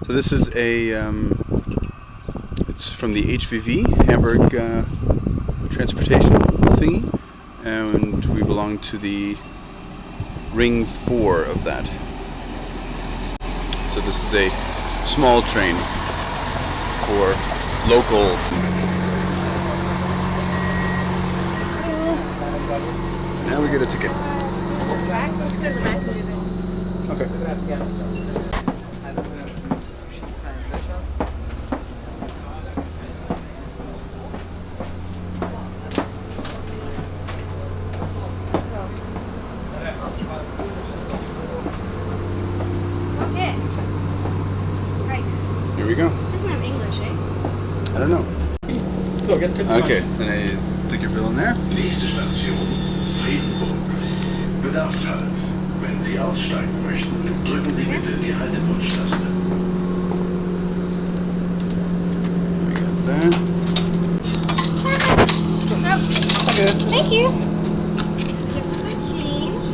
So this is a, it's from the HVV, Hamburg transportation thingy, and we belong to the Ring 4 of that. So this is a small train for local. Now we get a ticket. Okay. Here we go. It doesn't have English, eh? I don't know. So, jetzt könnt ihr Okay, then I stick your bill in there. Nächste Station, Friedenburg. Bedarfshalt. Wenn Sie aussteigen möchten, drücken Sie bitte die Haltepunktstaste. We got that. Okay. Thank you. Here's the change.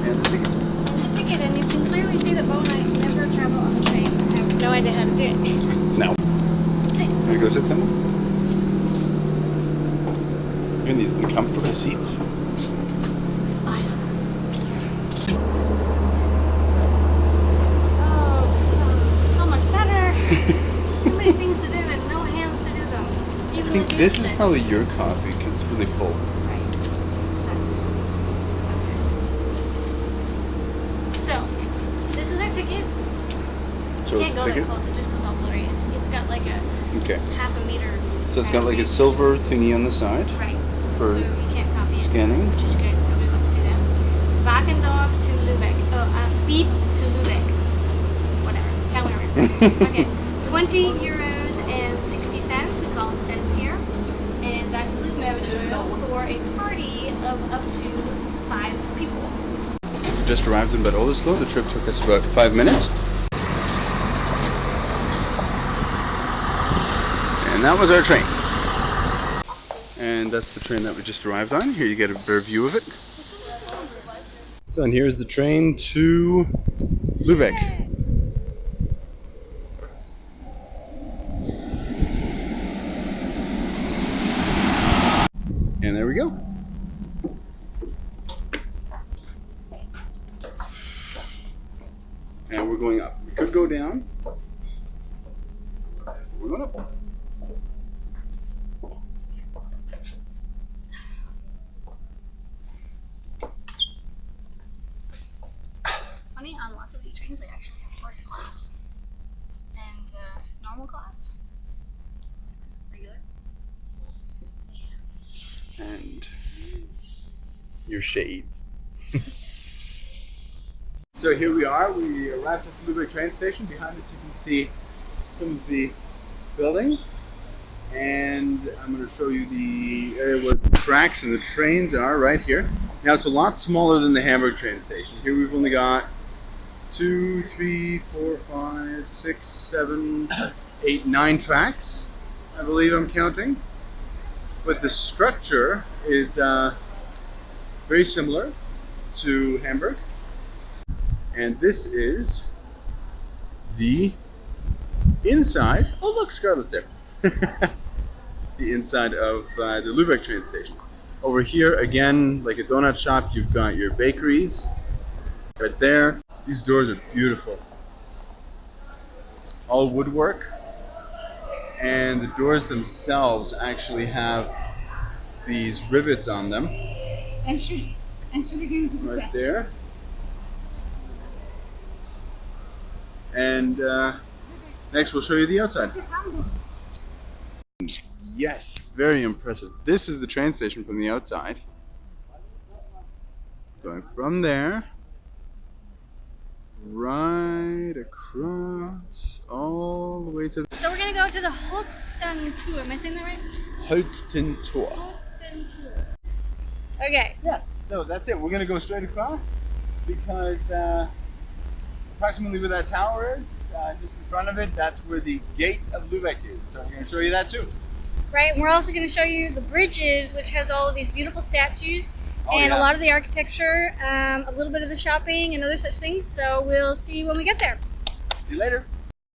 And the ticket. And the ticket, and you can clearly see that Bo and I never travel on the train. I have no idea how to do it. No. Sit. Can we go sit somewhere? You're in these uncomfortable seats. Too many things to do and no hands to do them. Even I think this is probably your coffee because it's really full. Right. That's it. Okay. So, this is our ticket. So You it's can't go the that ticket. close, it just goes all blurry. It's got like a Okay. half a meter. So it's got like a silver thingy on the side Right. for So you can't copy it. scanning. Which is good. Nobody wants to do that. Wagendorf to Lübeck. Oh, Beep to Luebeck. Whatever. Tell me where. Okay. 20 euros and 60 cents. We call them cents here. And that includes Mehrwertsteuer for a party of up to 5 people. We just arrived in Bad Oldesloe. The trip took us about 5 minutes. And that was our train. And that's the train that we just arrived on. Here you get a better view of it. So and here's the train to Luebeck. And there we go. And we're going up. We could go down. We're going up. Funny, on lots of these trains they actually have first class and normal class. Regular. And your shades. So here we are. We arrived at the Luebeck train station. Behind us you can see some of the building. And I'm going to show you the area where the tracks and the trains are right here. Now it's a lot smaller than the Hamburg train station. Here we've only got 2, 3, 4, 5, 6, 7, 8, 9 tracks. I believe I'm counting. But the structure is very similar to Hamburg. And this is the inside. Oh look, Scarlett's there. The inside of the Luebeck train station. Over here, again, like a donut shop, you've got your bakeries. Right there. These doors are beautiful. All woodwork. And the doors themselves actually have these rivets on them. Right there. And next we'll show you the outside. Yes, very impressive. This is the train station from the outside. Going from there, right across, all the way to the So we're gonna go to the Holsten Tour. Am I saying that right? Holsten Tor. Holsten Tour. Okay. Yeah, so that's it. We're going to go straight across because approximately where that tower is, just in front of it, that's where the gate of Luebeck is. So we're going to show you that too. Right, and we're also going to show you the bridges, which has all of these beautiful statues, and yeah. a lot of the architecture, a little bit of the shopping and other such things. So we'll see you when we get there. See you later.